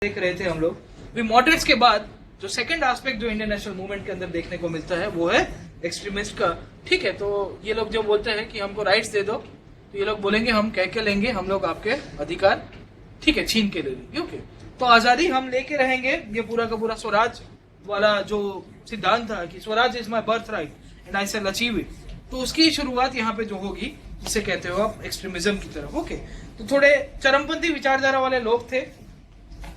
देख रहे थे हम लोग भी मॉडरेट्स के बाद जो सेकंड एस्पेक्ट जो इंडियन नेशनल मूवमेंट के अंदर देखने को मिलता है वो है एक्सट्रीमिस्ट का। ठीक है, तो ये लोग जो बोलते हैं कि हमको राइट्स दे दो, तो ये लोग बोलेंगे हम कह के लेंगे, हम लोग आपके अधिकार ठीक है छीन के ले लेंगे। ओके, तो आजादी हम लेके रहेंगे। ये पूरा का पूरा स्वराज वाला जो सिद्धांत था कि Swaraj is my birthright and I shall achieve it, तो उसकी शुरुआत यहाँ पे जो होगी जिसे कहते हो आप एक्सट्रीमिज्म की तरफ। ओके, तो थोड़े चरमपंथी विचारधारा वाले लोग थे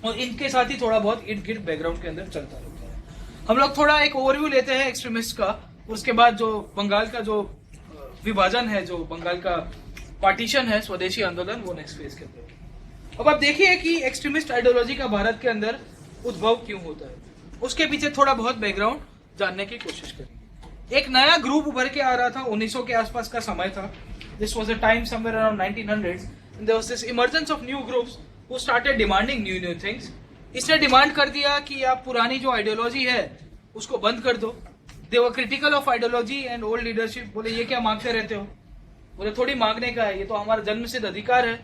और इनके साथ ही थोड़ा बहुत इर्द गिर्द बैकग्राउंड के अंदर चलता रहता है। हम लोग थोड़ा एक ओवरव्यू लेते हैं एक्सट्रीमिस्ट का, उसके बाद जो बंगाल का जो विभाजन है, जो बंगाल का पार्टीशन है, स्वदेशी आंदोलन, वो नेक्स्ट फेज के अंदर। अब आप देखिए कि एक्सट्रीमिस्ट आइडियोलॉजी का भारत के अंदर उद्भव क्यों होता है, उसके पीछे थोड़ा बहुत बैकग्राउंड जानने की कोशिश करेंगे। एक नया ग्रुप उभर के आ रहा था, 1900 के आसपास का समय था। This was a time somewhere around 1900s and there was this emergence of new groups who started demanding new things. इसने डिमांड कर दिया कि आप पुरानी जो आइडियोलॉजी है उसको बंद कर दो। They were critical of ideology and old leadership. बोले ये क्या मांगते रहते हो, बोले थोड़ी मांगने का है, ये तो हमारा जन्मसिद्ध अधिकार है।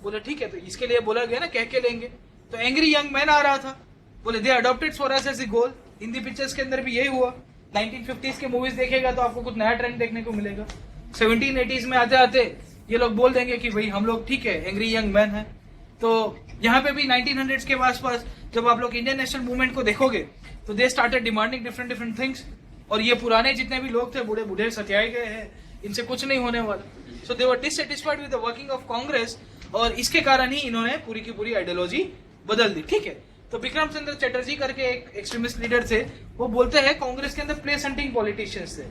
बोले ठीक है, तो इसके लिए बोला गया ना कह के लेंगे। तो एंग्री यंग मैन आ रहा था, बोले they adopted swaraj as a goal. Hindi pictures के अंदर भी यही हुआ। 1950s के मूवीज देखेगा तो आपको कुछ नया ट्रेंड देखने को मिलेगा। 1780s में आते आते ये लोग बोल देंगे कि भाई हम लोग ठीक है एंग्री यंग मैन है। तो यहाँ पे भी 1900s के आसपास जब आप लोग इंडियन नेशनल मूवमेंट को देखोगे तो they started demanding different things. और ये पुराने जितने भी लोग थे बूढ़े बूढ़े सत्याए गए हैं, इनसे कुछ नहीं होने वाला। So they were dissatisfied with the working of Congress और इसके कारण ही इन्होंने पूरी की पूरी आइडियोलॉजी बदल दी। ठीक है, तो विक्रम चंद्र चटर्जी करके एक एक्सट्रीमिस्ट लीडर थे, वो बोलते हैं कांग्रेस के अंदर प्लेस हंटिंग पॉलिटिशियंस थे।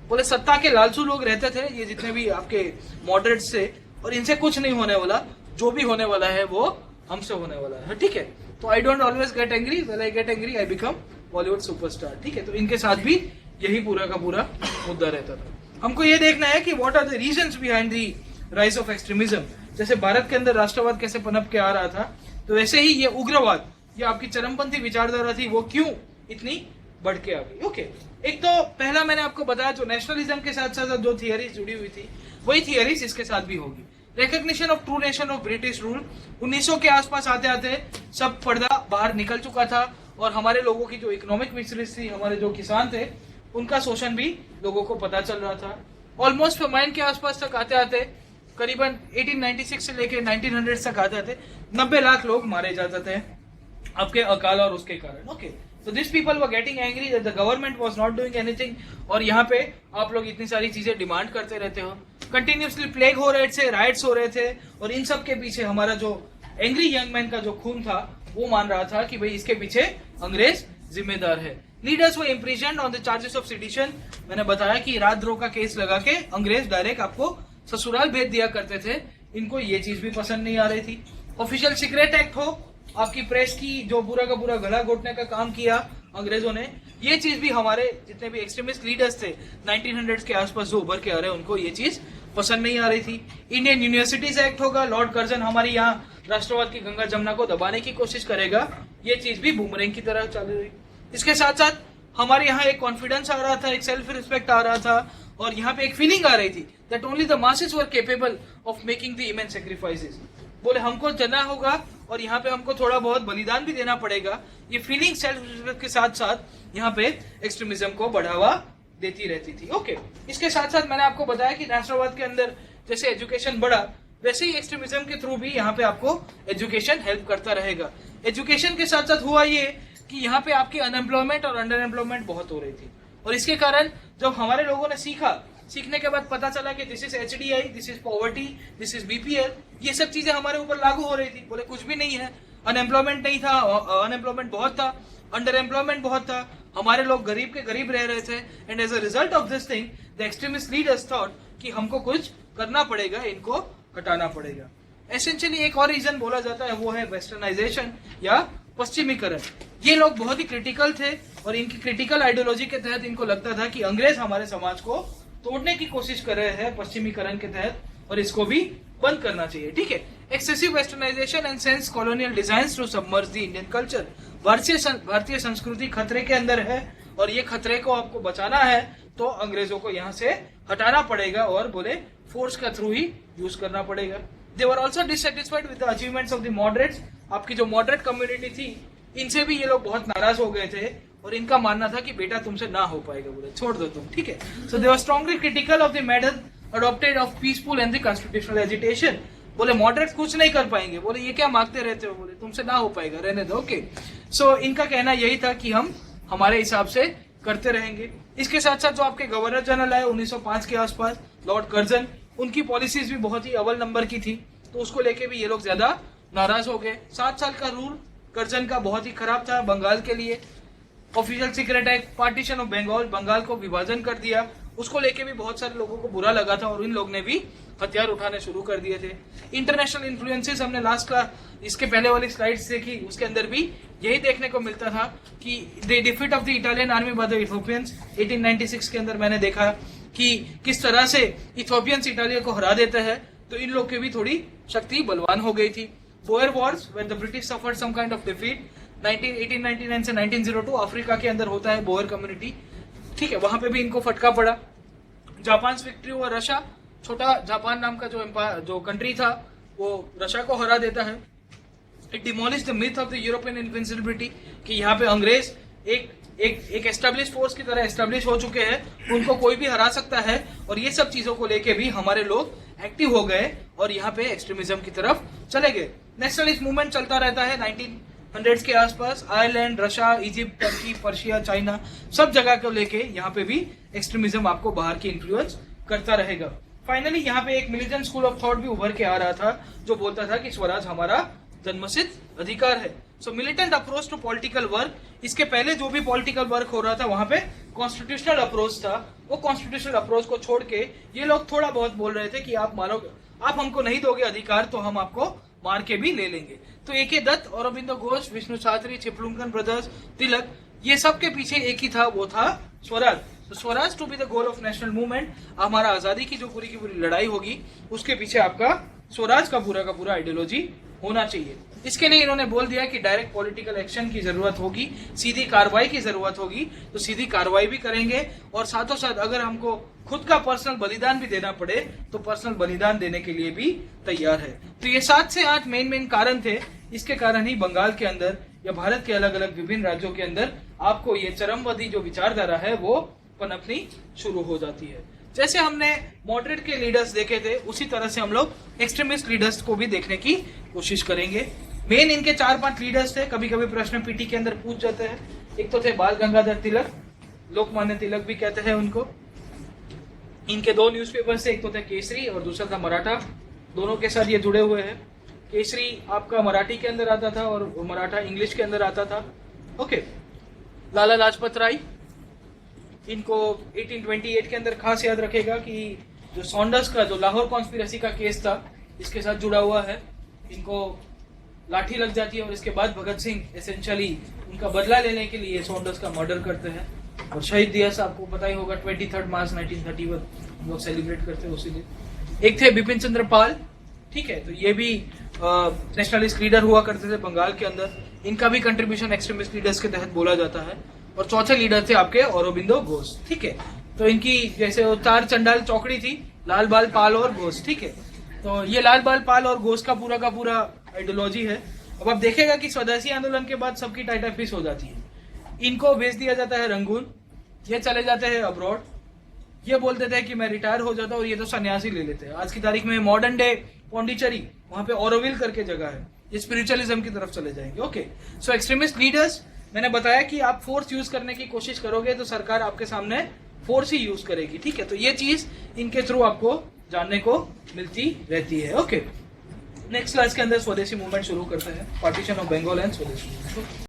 बोले सत्ता के लालचू लोग रहते थे ये जितने भी आपके मॉडरेट्स थे, और इनसे कुछ नहीं होने वाला, जो भी होने वाला है वो हमसे होने वाला है। ठीक है, तो I don't always get angry, when I get angry I become Bollywood superstar. ठीक है, तो इनके साथ भी यही पूरा का पूरा मुद्दा रहता था। हमको ये देखना है कि what are the reasons behind the rise of extremism. जैसे भारत के अंदर राष्ट्रवाद कैसे पनप के आ रहा था, तो वैसे ही ये उग्रवाद, ये आपकी चरमपंथी विचारधारा थी, वो क्यों इतनी बढ़ के आ गई। ओके, एक तो पहला मैंने आपको बताया जो नेशनलिज्म के साथ साथ जो थियरीज जुड़ी हुई थी वही थियरीज इसके साथ भी होगी। Recognition of true nation of British rule 1900 के आसपास आते आते सब पर्दा बाहर निकल चुका था और हमारे लोगों की जो इकोनॉमिक मिसरीज थी, हमारे जो किसान थे, उनका शोषण भी लोगों को पता चल रहा था। ऑलमोस्ट फेमाइन के आसपास तक आते आते करीबन 1896 से लेकर 1900 तक आते आते 90 लाख लोग मारे जाते थे आपके अकाल और उसके कारण। Okay, so these people were getting angry that the government was not doing anything। और यहाँ पे आप लोग इतनी सारी चीजें डिमांड करते रहते हो, कंटिन्यूसली प्लेग हो रहे थे, राइट्स हो रहे थे, और इन सब के पीछे हमारा जो एंग्री यंग मैन का जो खून था वो मान रहा था कि भाई इसके पीछे अंग्रेज जिम्मेदार है। Leaders were imprisoned on the charges of sedition. मैंने बताया कि राजद्रोह का केस लगा के अंग्रेज डायरेक्ट आपको ससुराल भेज दिया करते थे। इनको ये चीज भी पसंद नहीं आ रही थी। ऑफिशियल सीक्रेट एक्ट हो, आपकी प्रेस की जो पूरा का पूरा गला घोटने का काम किया अंग्रेजों ने, ये चीज भी हमारे जितने भी एक्सट्रीमिस्ट लीडर्स थे 1900s के आसपास जो उभर के आ रहे हैं उनको ये चीज पसंद नहीं आ रही थी। इंडियन यूनिवर्सिटीज एक्ट होगा, लॉर्ड कर्जन हमारी यहाँ राष्ट्रवाद की गंगा जमुना को दबाने की कोशिश करेगा, ये चीज भी बूमरैंग की तरह चल रही। इसके साथ साथ हमारे यहाँ एक कॉन्फिडेंस आ रहा था, एक सेल्फ रिस्पेक्ट आ रहा था, और यहाँ पे एक फीलिंग आ रही थी that only the masses were capable of making the immense sacrifices. बोले हमको जना होगा और यहाँ पे हमको थोड़ा बहुत बलिदान भी देना पड़ेगा। ये फीलिंग सेल्फ रिस्पेक्ट के साथ साथ यहाँ पे एक्सट्रीमिज्म को बढ़ावा देती रहती थी। ओके, इसके साथ साथ मैंने आपको बताया कि राष्ट्रवाद के अंदर जैसे एजुकेशन बढ़ा वैसे ही एक्सट्रीमिज्म के थ्रू भी यहाँ पे आपको एजुकेशन हेल्प करता रहेगा। एजुकेशन के साथ साथ हुआ ये कि यहाँ पे आपकी अनएम्प्लॉयमेंट और अंडर एम्प्लॉयमेंट बहुत हो रही थी, और इसके कारण जब हमारे लोगों ने सीखने के बाद पता चला कि this is HDI, this is poverty, this is BPL, ये सब चीजें हमारे ऊपर लागू हो रही थी। बोले कुछ भी नहीं है, अनएम्प्लॉयमेंट नहीं था, अनएम्प्लॉयमेंट बहुत था, अंडर एम्प्लॉयमेंट बहुत था, हमारे लोग गरीब के गरीब रह रहे थे। And as a result of this thing the extremist leaders thought कि हमको कुछ करना पड़ेगा, इनको हटाना पड़ेगा। एसेंशियली एक और रीजन बोला जाता है वो है वेस्टर्नाइजेशन या पश्चिमीकरण। ये लोग बहुत ही क्रिटिकल थे और इनकी क्रिटिकल आइडियोलॉजी के तहत इनको लगता था कि अंग्रेज हमारे समाज को तोड़ने की कोशिश कर रहे हैं पश्चिमीकरण के तहत, और इसको भी बंद करना चाहिए। ठीक है, excessive westernisation and sense colonial designs to submerge the Indian culture. भारतीय संस्कृति खतरे के अंदर है और ये खतरे को आपको बचाना है तो अंग्रेजों को यहाँ से हटाना पड़ेगा, और बोले फोर्स का थ्रू ही यूज करना पड़ेगा। They were also dissatisfied with the achievements of the moderates आपकी जो मॉडरेट कम्युनिटी थी, इनसे भी ये लोग बहुत नाराज हो गए थे और इनका मानना था कि बेटा तुमसे ना हो पाएगा, बोले छोड़ दो तुम, ठीक है। So they were strongly critical of the method adopted of peaceful and the constitutional agitation. बोले मॉडरेट कुछ नहीं कर पाएंगे, बोले ये क्या मांगते रहते हो, बोले तुमसे ना हो पाएगा, रहने दो, ओके। सो इनका कहना यही था कि हम हमारे हिसाब से करते रहेंगे। इसके साथ साथ जो आपके गवर्नर जनरल है 1905 के आसपास, लॉर्ड कर्जन, उनकी पॉलिसीज भी बहुत ही अव्वल नंबर की थी, तो उसको लेके भी ये लोग ज्यादा नाराज हो गए। 7 साल का रूल कर्जन का बहुत ही खराब था बंगाल के लिए। Official secret act, partition of Bengal, Bengal को विभाजन कर दिया, उसको लेके भी बहुत सारे लोगों को बुरा लगा था और इन लोग ने भी हथियार उठाने शुरू कर दिए थे। इंटरनेशनल इन्फ्लुएंसेस हमने लास्ट का इसके पहले वाली स्लाइड्स देखी, उसके अंदर भी यही देखने को मिलता था कि the defeat of the Italian army by the Ethiopians 1896 के अंदर मैंने देखा कि किस तरह से इथोपियंस इटालिया को हरा देते हैं, तो इन लोग की भी थोड़ी शक्ति बलवान हो गई थी। Boer wars when the British suffered some kind of defeat, 1899 से 1902 अफ्रीका के अंदर होता है बोयर कम्युनिटी, ठीक है, वहां पे भी इनको फटका पड़ा। जापान विक्ट्री हुआ, रशिया, छोटा जापान नाम का जो कंट्री था वो रशिया को हरा देता है। It demolish the myth of the European invincibility कि यहाँ पे अंग्रेज एक एस्टेब्लिश फोर्स की तरह एस्टेब्लिश हो चुके हैं, उनको कोई भी हरा सकता है, और ये सब चीजों को लेके भी हमारे लोग एक्टिव हो गए और यहाँ पे एक्सट्रीमिज्म की तरफ चले गए। नेशनलिस्ट मूवमेंट चलता रहता है 1900 के आसपास, Ireland, Russia, Egypt, Turkey, Persia, China, सब जगह को लेके यहाँ पे भी एक्सट्रीमिज्म आपको बाहर की इन्फ्लुएंस करता रहेगा। फाइनली यहाँ पे एक मिलिटेंट स्कूल ऑफ थॉट भी उभर के आ रहा था जो बोलता था कि स्वराज हमारा जन्मसिद्ध अधिकार है। So militant approach to political work, इसके पहले जो भी पॉलिटिकल वर्क हो रहा था वहां पे कॉन्स्टिट्यूशनल अप्रोच था, वो कॉन्स्टिट्यूशनल अप्रोच को छोड़ के ये लोग थोड़ा बहुत बोल रहे थे कि आप हमको नहीं दोगे अधिकार तो हम आपको मार के भी ले लेंगे। तो A.K. दत्त, अरबिंदो घोष, विष्णु शास्त्री, चिपलुंकन ब्रदर्स, तिलक, ये सब के पीछे एक ही था, वो था स्वराज। तो Swaraj to be the goal of national movement, हमारा आजादी की जो पूरी की पूरी लड़ाई होगी उसके पीछे आपका स्वराज का पूरा आइडियोलॉजी होना चाहिए। इसके लिए इन्होंने बोल दिया कि डायरेक्ट पॉलिटिकल एक्शन की जरूरत होगी, सीधी कार्रवाई की जरूरत होगी, तो सीधी कार्रवाई भी करेंगे और साथों साथ अगर हमको खुद का पर्सनल बलिदान भी देना पड़े तो पर्सनल बलिदान देने के लिए भी तैयार है। तो ये 7 से 8 मेन कारण थे, इसके कारण ही बंगाल के अंदर या भारत के अलग अलग विभिन्न राज्यों के अंदर आपको ये चरमवादी जो विचारधारा है वो पनपनी शुरू हो जाती है। जैसे हमने मॉडरेट के लीडर्स देखे थे उसी तरह से हम लोग एक्सट्रीमिस्ट लीडर्स को भी देखने की कोशिश करेंगे। मेन इनके 4-5 लीडर्स थे, कभी कभी प्रश्न पीटी के अंदर पूछ जाते हैं। एक तो थे बाल गंगाधर तिलक, लोकमान्य तिलक भी कहते हैं उनको। इनके 2 न्यूज़पेपर से, एक तो थे केसरी और दूसरा था मराठा, दोनों के साथ ये जुड़े हुए हैं। केसरी आपका मराठी के अंदर आता था और मराठा इंग्लिश के अंदर आता था, ओके। लाला लाजपत राय, इनको 1828 के अंदर खास याद रखेगा कि जो सॉन्डर्स का जो लाहौर कॉन्स्पिरेसी का केस था इसके साथ जुड़ा हुआ है। इनको लाठी लग जाती है और इसके बाद भगत सिंह एसेंशियली उनका बदला लेने के लिए सॉन्डर्स का मर्डर करते हैं और शहीद दिवस आपको पता ही होगा 23 मार्च 1931 हम लोग सेलिब्रेट करते हैं उसी दिन। एक थे बिपिन चंद्र पाल, ठीक है, तो ये भी नेशनलिस्ट लीडर हुआ करते थे बंगाल के अंदर, इनका भी कंट्रीब्यूशन एक्सट्रीमिस्ट लीडर्स के तहत बोला जाता है। और चौथे लीडर थे आपके अरबिंदो घोष, ठीक है, तो इनकी जैसे वो 4 चंडाल चौकड़ी थी, लाल बाल पाल और घोष, ठीक है, तो ये लाल बाल पाल और घोष का पूरा आइडियोलॉजी है। अब आप देखेगा कि स्वदेशी आंदोलन के बाद सबकी टाइटा फिश हो जाती है, इनको भेज दिया जाता है रंगून, ये चले जाते हैं अब्रॉड, ये बोलते थे कि मैं रिटायर हो जाता हूँ और ये तो सन्यासी ले लेते हैं। आज की तारीख में मॉडर्न डे पौंडीचेरी, वहां पे ऑरोविल करके जगह है, ये स्पिरिचुअलिज्म की तरफ चले जाएंगे, ओके। सो एक्सट्रीमिस्ट लीडर्स, मैंने बताया कि आप फोर्स यूज करने की कोशिश करोगे तो सरकार आपके सामने फोर्स ही यूज करेगी, ठीक है, तो ये चीज इनके थ्रू आपको जानने को मिलती रहती है, ओके। नेक्स्ट क्लास के अंदर स्वदेशी मूवमेंट शुरू करते हैं, पार्टीशन ऑफ बंगाल एंड स्वदेशी।